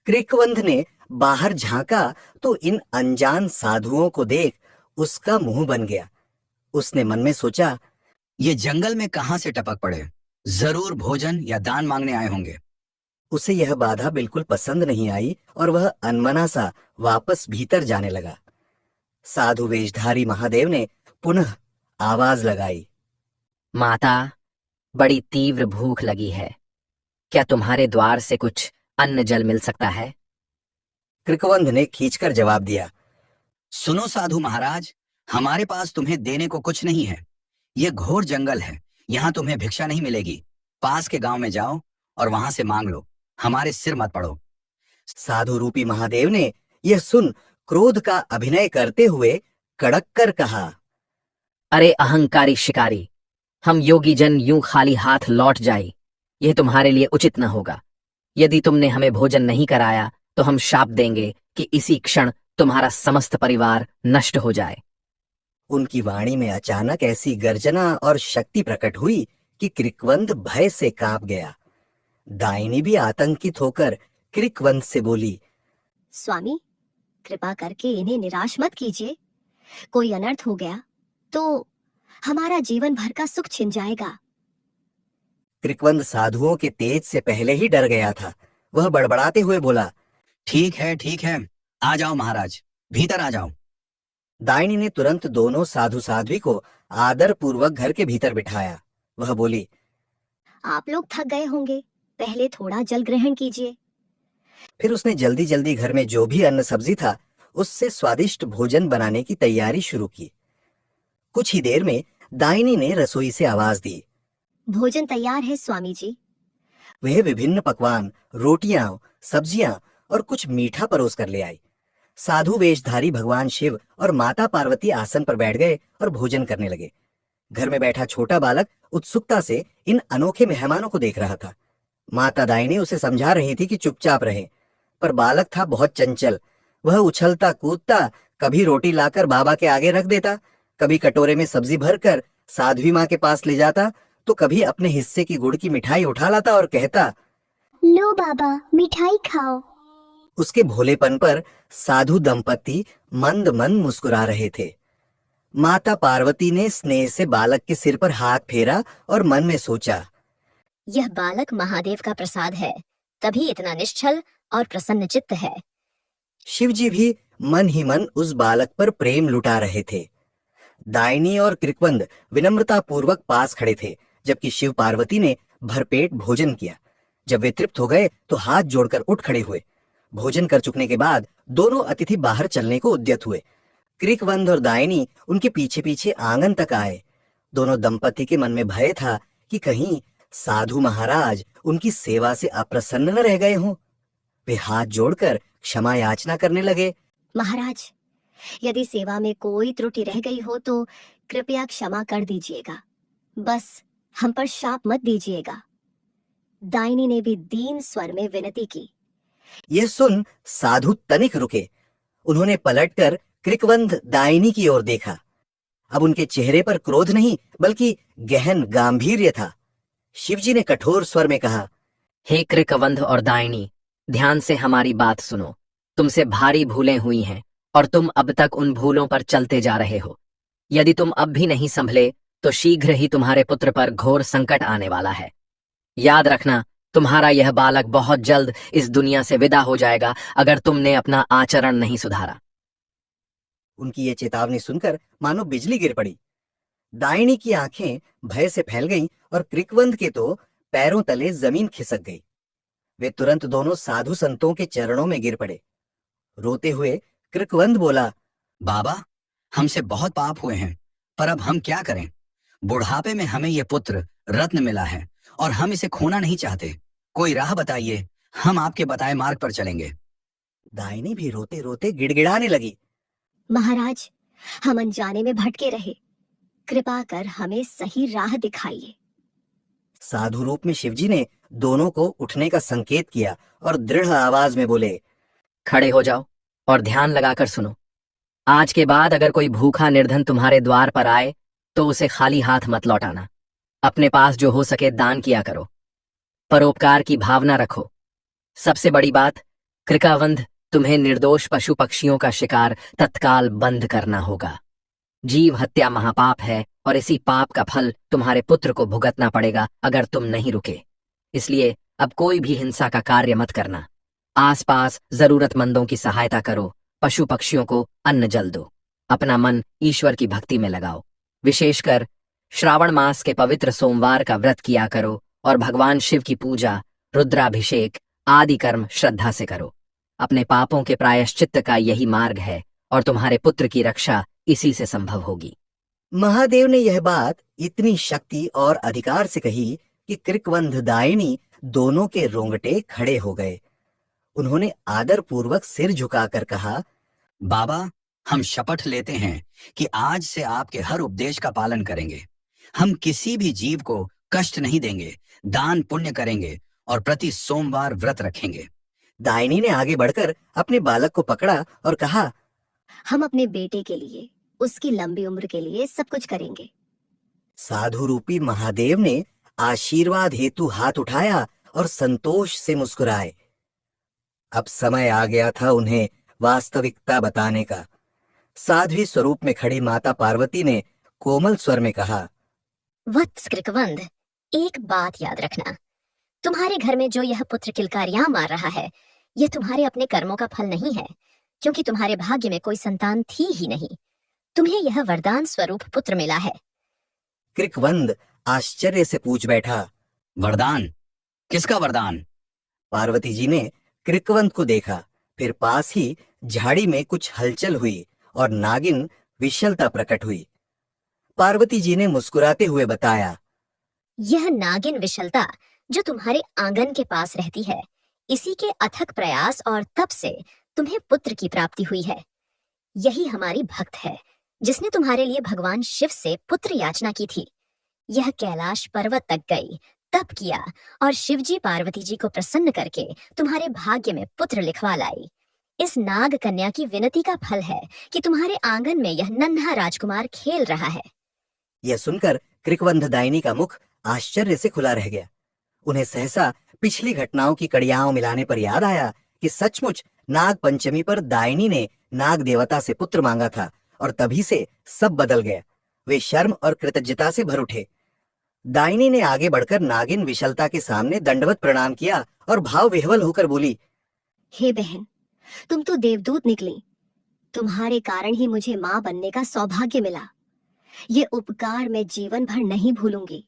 कृकवंध ने बाहर झांका तो इन अनजान साधुओं को देख उसका मुंह बन गया। उसने मन में सोचा, ये जंगल में कहां से टपक पड़े? जरूर भोजन या दान मांगने आए होंगे। उसे यह बाधा बिल्कुल पसंद नहीं आई और वह अनमना सा वापस भीतर जाने लगा। साधु वेशधारी महादेव ने पुनः आवाज लगाई, माता, बड़ी तीव्र भूख लगी है। क्या तुम्हारे द्वार से कुछ अन्न जल मिल सकता है? कृकवंध ने खींचकर जवाब दिया, सुनो साधु महाराज, हमारे पास तुम्हें देने को कुछ नहीं है। यह घोर जंगल है, यहाँ तुम्हें भिक्षा नहीं मिलेगी। पास के गांव में जाओ और वहां से मांग लो, हमारे सिर मत पड़ो। साधु रूपी महादेव ने यह सुन क्रोध का अभिनय करते हुए कड़क कर कहा, अरे अहंकारी शिकारी, हम योगी जन यूं खाली हाथ लौट जाए, यह तुम्हारे लिए उचित न होगा। यदि तुमने हमें भोजन नहीं कराया तो हम शाप देंगे कि इसी क्षण तुम्हारा समस्त परिवार नष्ट हो जाए। उनकी वाणी में अचानक ऐसी गर्जना और शक्ति प्रकट हुई कि कृकवंध भय से कांप गया। दायनी भी आतंकित होकर कृकवंध से बोली, स्वामी, कृपा करके इन्हें निराश मत कीजिए। कोई अनर्थ हो गया तो हमारा जीवन भर का सुख छिन जाएगा। कृकवंध साधुओं के तेज से पहले ही डर गया था। वह बड़बड़ाते हुए बोला, ठीक है, आ जाओ महाराज, भीतर आ जाओ। दायनी ने तुरंत दोनों साधु साध्वी को आदर पूर्वक घर के भीतर बिठाया। वह बोली, आप लोग थक गए होंगे, पहले थोड़ा जल ग्रहण कीजिए। फिर उसने जल्दी जल्दी घर में जो भी अन्न सब्जी था उससे स्वादिष्ट भोजन बनाने की तैयारी शुरू की। कुछ ही देर में दायनी ने रसोई से आवाज दी, भोजन तैयार है स्वामी जी। वह विभिन्न पकवान, रोटियां, सब्जियां और कुछ मीठा परोस कर ले आई। साधु वेशधारी भगवान शिव और माता पार्वती आसन पर बैठ गए और भोजन करने लगे। घर में बैठा छोटा बालक उत्सुकता से इन अनोखे मेहमानों को देख रहा था। माता दायनी उसे समझा रही थी कि चुपचाप रहे, पर बालक था बहुत चंचल। वह उछलता कूदता कभी रोटी लाकर बाबा के आगे रख देता, कभी कटोरे में सब्जी भरकर साध्वी माँ के पास ले जाता, तो कभी अपने हिस्से की गुड़ की मिठाई उठा लाता और कहता, लो बाबा, मिठाई खाओ। उसके भोलेपन पर साधु दंपति मंद मंद मुस्कुरा रहे थे। माता पार्वती ने स्नेह से बालक के सिर पर हाथ फेरा और मन में सोचा, यह बालक महादेव का प्रसाद है, तभी इतना निश्चल और प्रसन्न चित्त है। शिवजी भी मन ही मन उस बालक पर प्रेम लुटा रहे थे। दायनी और कृकवंद विनम्रता पूर्वक पास खड़े थे, जबकि शिव पार्वती ने भरपेट भोजन किया। जब वे तृप्त हो गए तो हाथ जोड़कर उठ खड़े हुए। भोजन कर चुकने के बाद दोनों अतिथि बाहर चलने को उद्यत हुए। कृकवंद और दायनी उनके पीछे पीछे आंगन तक आए। दोनों दंपति के मन में भय था कि कहीं साधु महाराज उनकी सेवा से अप्रसन्न न रह गए हों। वे हाथ जोड़कर क्षमा याचना करने लगे। महाराज, यदि सेवा में कोई त्रुटि रह गई हो तो कृपया क्षमा कर दीजिएगा। बस हम पर शाप मत दीजिएगा। दायनी ने भी दीन स्वर में विनती की। यह सुन साधु तनिक रुके। उन्होंने पलटकर कृकवंध दायनी की ओर देखा। अब उनके चेहरे पर क्रोध नहीं बल्कि गहन गांभीर्य था। शिवजी ने कठोर स्वर में कहा, हे कृकवंध और दायनी, ध्यान से हमारी बात सुनो। तुमसे भारी भूलें हुई हैं और तुम अब तक उन भूलों पर चलते जा रहे हो। यदि तुम अब भी नहीं संभले तो शीघ्र ही तुम्हारे पुत्र पर घोर संकट आने वाला है। याद रखना, तुम्हारा यह बालक बहुत जल्द इस दुनिया से विदा हो जाएगा अगर तुमने अपना आचरण नहीं सुधारा। उनकी यह चेतावनी सुनकर मानो बिजली गिर पड़ी। दायनी की आंखें भय से फैल गईं और कृकवंध के तो पैरों तले जमीन खिसक गई। वे तुरंत दोनों साधु संतों के चरणों में गिर पड़े। रोते हुए कृकवंध बोला, बाबा, हमसे बहुत पाप हुए हैं, पर अब हम क्या करें? बुढ़ापे में हमें ये पुत्र रत्न मिला है और हम इसे खोना नहीं चाहते। कोई राह बताइए, हम आपके बताए मार्ग पर चलेंगे। दायनी भी रोते रोते गिड़गिड़ाने लगी। महाराज, हम अनजाने में भटके रहे, कृपा कर हमें सही राह दिखाइए। साधु रूप में शिवजी ने दोनों को उठने का संकेत किया और दृढ़ आवाज में बोले, खड़े हो जाओ और ध्यान लगाकर सुनो। आज के बाद अगर कोई भूखा निर्धन तुम्हारे द्वार पर आए तो उसे खाली हाथ मत लौटाना। अपने पास जो हो सके दान किया करो। परोपकार की भावना रखो। सबसे बड़ी बात, कृकावंध, तुम्हें निर्दोष पशु पक्षियों का शिकार तत्काल बंद करना होगा। जीव हत्या महापाप है और इसी पाप का फल तुम्हारे पुत्र को भुगतना पड़ेगा अगर तुम नहीं रुके। इसलिए अब कोई भी हिंसा का कार्य मत करना। आसपास जरूरतमंदों की सहायता करो, पशु पक्षियों को अन्न जल दो। अपना मन ईश्वर की भक्ति में लगाओ। विशेषकर श्रावण मास के पवित्र सोमवार का व्रत किया करो और भगवान शिव की पूजा, रुद्राभिषेक आदि कर्म श्रद्धा से करो। अपने पापों के प्रायश्चित्त का यही मार्ग है और तुम्हारे पुत्र की रक्षा इसी से संभव होगी। महादेव ने यह बात इतनी शक्ति और अधिकार से कही कि कृकवंध दायनी दोनों के रोंगटे खड़े हो गए। उन्होंने आदर पूर्वक सिर झुकाकर कहा, बाबा, हम शपथ लेते हैं कि आज से आपके हर उपदेश का पालन करेंगे। हम किसी भी जीव को कष्ट नहीं देंगे, दान पुण्य करेंगे और प्रति सोमवार व्रत रखेंगे। दायनी ने आगे बढ़कर अपने बालक को पकड़ा और कहा, हम अपने बेटे के लिए, उसकी लंबी उम्र के लिए सब कुछ करेंगे। साधु रूपी महादेव ने आशीर्वाद हेतु हाथ उठाया और संतोष से मुस्कुराए। अब समय आ गया था उन्हें वास्तविकता बताने का। साध्वी स्वरूप में खड़ी माता पार्वती ने कोमल स्वर में कहा, वत्स कृकवंध, एक बात याद रखना, तुम्हारे घर में जो यह पुत्र किलकारियां मार रहा है, यह तुम्हारे अपने कर्मों का फल नहीं है, क्योंकि तुम्हारे भाग्य में कोई संतान थी ही नहीं। तुम्हें यह वरदान स्वरूप पुत्र मिला है। कृकवंध आश्चर्य से पूछ बैठा, वरदान? किसका वरदान? पार्वती जी ने कृकवंध को देखा। फिर पास ही झाड़ी में कुछ हलचल हुई और नागिन विशलता प्रकट हुई। पार्वती जी ने मुस्कुराते हुए बताया, यह नागिन विशलता जो तुम्हारे आंगन के पास रहती है, इसी के अथक प्रयास और तप से तुम्हें पुत्र की प्राप्ति हुई है। यही हमारी भक्त है जिसने तुम्हारे लिए भगवान शिव से पुत्र याचना की थी। यह कैलाश पर्वत तक गई, तप किया और शिवजी पार्वती जी को प्रसन्न करके तुम्हारे भाग्य में पुत्र लिखवा लाई। इस नाग कन्या की विनती का फल है कि तुम्हारे आंगन में यह नन्हा राजकुमार खेल रहा है। यह सुनकर कृकवंध दायनी का मुख आश्चर्य से खुला रह गया। उन्हें सहसा पिछली घटनाओं की कड़ियाओं मिलाने पर याद आया कि सचमुच नाग पंचमी पर दायनी ने नाग देवता से पुत्र मांगा था और तभी से सब बदल गया। वे शर्म और कृतज्ञता से भर उठे। दायनी ने आगे बढ़कर नागिन विशलता के सामने दंडवत प्रणाम किया और भाव विह्वल होकर बोली, हे बहन, तुम तो देवदूत निकली। तुम्हारे कारण ही मुझे माँ बनने का सौभाग्य मिला। ये उपकार मैं जीवन भर नहीं भूलूंगी।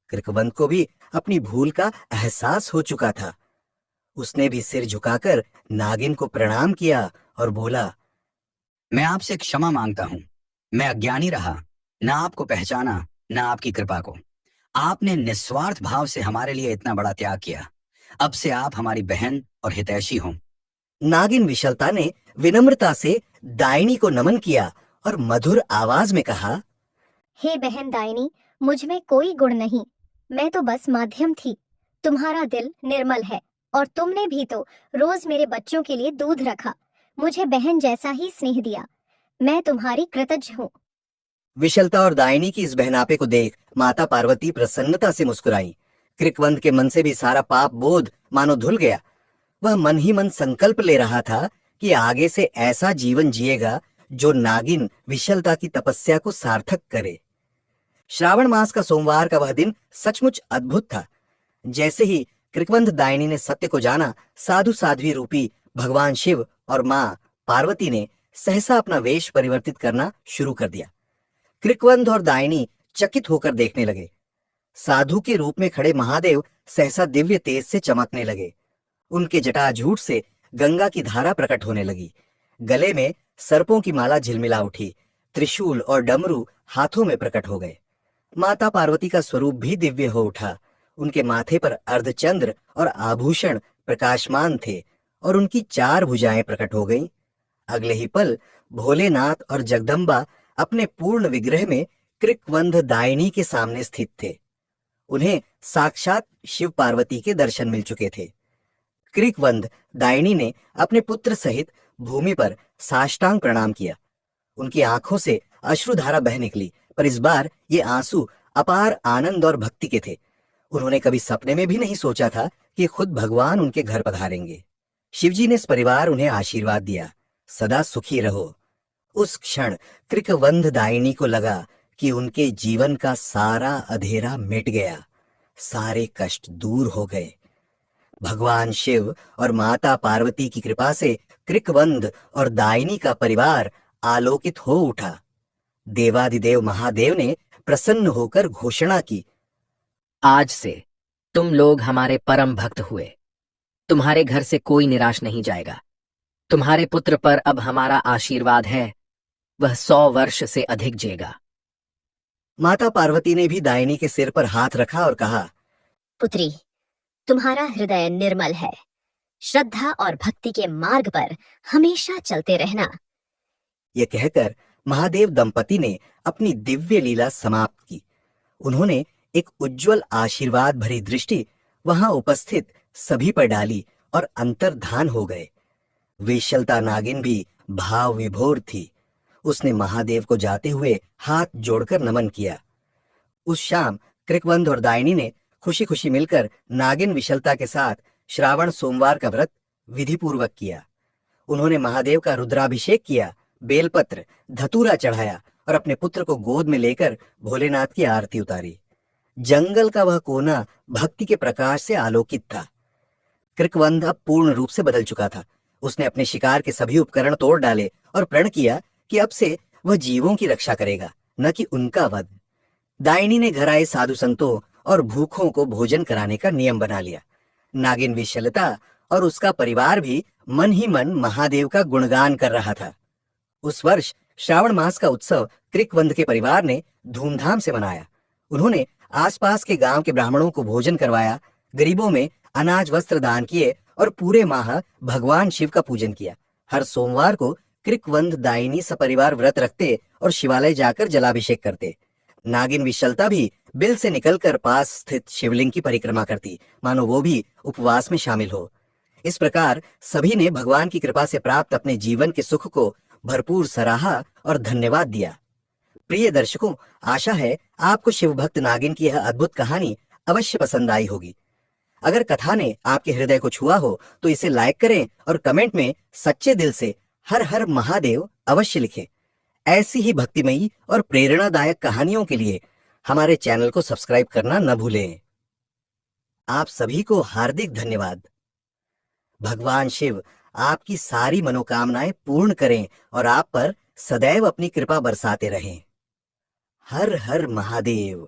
कृकवंध को भी अपनी भूल का एहसास हो चुका था। उसने भी सिर झुकाकर नागिन को प्रणाम किया और बोला, मैं आपसे क्षमा मांगता हूँ। मैं अज्ञानी रहा, न आपको पहचाना न आपकी कृपा को। आपने निस्वार्थ भाव से हमारे लिए इतना बड़ा त्याग किया। अब से आप हमारी बहन और हितैषी हों। नागिन विशलता ने विनम्रता से दायनी को नमन किया और मधुर आवाज में कहा, हे बहन दायनी, मुझ में कोई गुण नहीं, मैं तो बस माध्यम थी। तुम्हारा दिल निर्मल है और तुमने भी तो रोज मेरे बच्चों के लिए दूध रखा, मुझे बहन जैसा ही स्नेह दिया। मैं तुम्हारी कृतज्ञ हूँ। विशलता और दायनी की इस बहनापे को देख माता पार्वती प्रसन्नता से मुस्कुराई। कृकवंत के मन से भी सारा पाप बोध मानो धुल गया। वह मन ही मन संकल्प ले रहा था कि आगे से ऐसा जीवन जिएगा जो नागिन विशलता की तपस्या को सार्थक करे। श्रावण मास का सोमवार का वह दिन सचमुच अद्भुत था। जैसे ही कृकवंत दायनी ने सत्य को जाना, साधु साध्वी रूपी भगवान शिव और माँ पार्वती ने सहसा अपना वेश परिवर्तित करना शुरू कर दिया। कृकवंत और दायनी चकित होकर देखने लगे। साधु के रूप में खड़े महादेव सहसा दिव्य तेज से चमकने लगे। उनके जटाजूट से गंगा की धारा प्रकट होने लगी। गले में सर्पों की माला झिलमिला उठी। त्रिशूल और डमरू हाथों में प्रकट हो गए। माता पार्वती का स्वरूप भी दिव्य हो उठा। उनके माथे पर अर्धचंद्र और आभूषण प्रकाशमान थे और उनकी 4 भुजाएं प्रकट हो गईं। अगले ही पल भोलेनाथ और जगदम्बा अपने पूर्ण विग्रह में कृकवंध दायनी के सामने स्थित थे। उन्हें साक्षात शिव पार्वती के दर्शन मिल चुके थे। कृकवंध दायनी ने अपने पुत्र सहित भूमि पर साष्टांग प्रणाम किया। उनकी आंखों से अश्रुधारा बह निकली, पर इस बार ये आंसू अपार आनंद और भक्ति के थे। उन्होंने कभी सपने में भी नहीं सोचा था कि खुद भगवान उनके घर पधारेंगे। शिवजी ने इस परिवार उन्हें आशीर्वाद दिया, सदा सुखी रहो। उस क्षण कृकवंध दायनी को लगा कि उनके जीवन का सारा अंधेरा मिट गया, सारे कष्ट दूर हो गए। भगवान शिव और माता पार्वती की कृपा से कृकवंध और दायनी का परिवार आलोकित हो उठा। देवाधिदेव महादेव ने प्रसन्न होकर घोषणा की, आज से तुम लोग हमारे परम भक्त हुए। तुम्हारे घर से कोई निराश नहीं जाएगा। तुम्हारे पुत्र पर अब हमारा आशीर्वाद है, वह 100 वर्ष से अधिक जिएगा। माता पार्वती ने भी दायनी के सिर पर हाथ रखा और कहा, पुत्री, तुम्हारा हृदय निर्मल है। श्रद्धा और भक्ति के मार्ग पर हमेशा चलते रहना। यह कहकर महादेव दंपति ने अपनी दिव्य लीला समाप्त की। उन्होंने एक उज्जवल आशीर्वाद भरी दृष्टि वहां उपस्थित सभी पर डाली और अंतर्धान हो गए। विशलता नागिन भी भाव विभोर थी। उसने महादेव को जाते हुए हाथ जोड़कर नमन किया। उस शाम कृकवंध और दायनी ने खुशी खुशी मिलकर नागिन विशलता के साथ श्रावण सोमवार का व्रत विधिपूर्वक किया। उन्होंने महादेव का रुद्राभिषेक किया, बेलपत्र धतूरा चढ़ाया और अपने पुत्र को गोद में लेकर भोलेनाथ की आरती उतारी। जंगल का वह कोना भक्ति के प्रकाश से आलोकित था। कृकवंध अब पूर्ण रूप से बदल चुका था। उसने अपने शिकार के सभी उपकरण तोड़ डाले और प्रण किया कि अब से वह जीवों की रक्षा करेगा, न कि उनका वध। दायनी ने घर आए साधु संतों और भूखों को भोजन कराने का नियम बना लिया। नागिन विशलता और उसका परिवार भी मन ही मन महादेव का गुणगान कर रहा था। उस वर्ष श्रावण मास का उत्सव कृकवंध के परिवार ने धूमधाम से मनाया। उन्होंने आसपास के गांव के ब्राह्मणों को भोजन करवाया, गरीबों में अनाज वस्त्र दान किए और पूरे माह भगवान शिव का पूजन किया। हर सोमवार को कृकवंध दायनी सपरिवार व्रत रखते और शिवालय जाकर जलाभिषेक करते। नागिन विशलता भी बिल से निकलकर पास स्थित शिवलिंग की परिक्रमा करती, मानो वो भी उपवास में शामिल हो। इस प्रकार सभी ने भगवान की कृपा से प्राप्त अपने जीवन के सुख को भरपूर सराहा और धन्यवाद दिया। प्रिय दर्शकों, आशा है आपको शिव भक्त नागिन की यह अद्भुत कहानी अवश्य पसंद आई होगी। अगर कथा ने आपके हृदय को छुआ हो तो इसे लाइक करें और कमेंट में सच्चे दिल से हर हर महादेव अवश्य लिखें। ऐसी ही भक्तिमयी और प्रेरणादायक कहानियों के लिए हमारे चैनल को सब्सक्राइब करना न भूलें। आप सभी को हार्दिक धन्यवाद। भगवान शिव आपकी सारी मनोकामनाएं पूर्ण करें और आप पर सदैव अपनी कृपा बरसाते रहें। हर हर महादेव।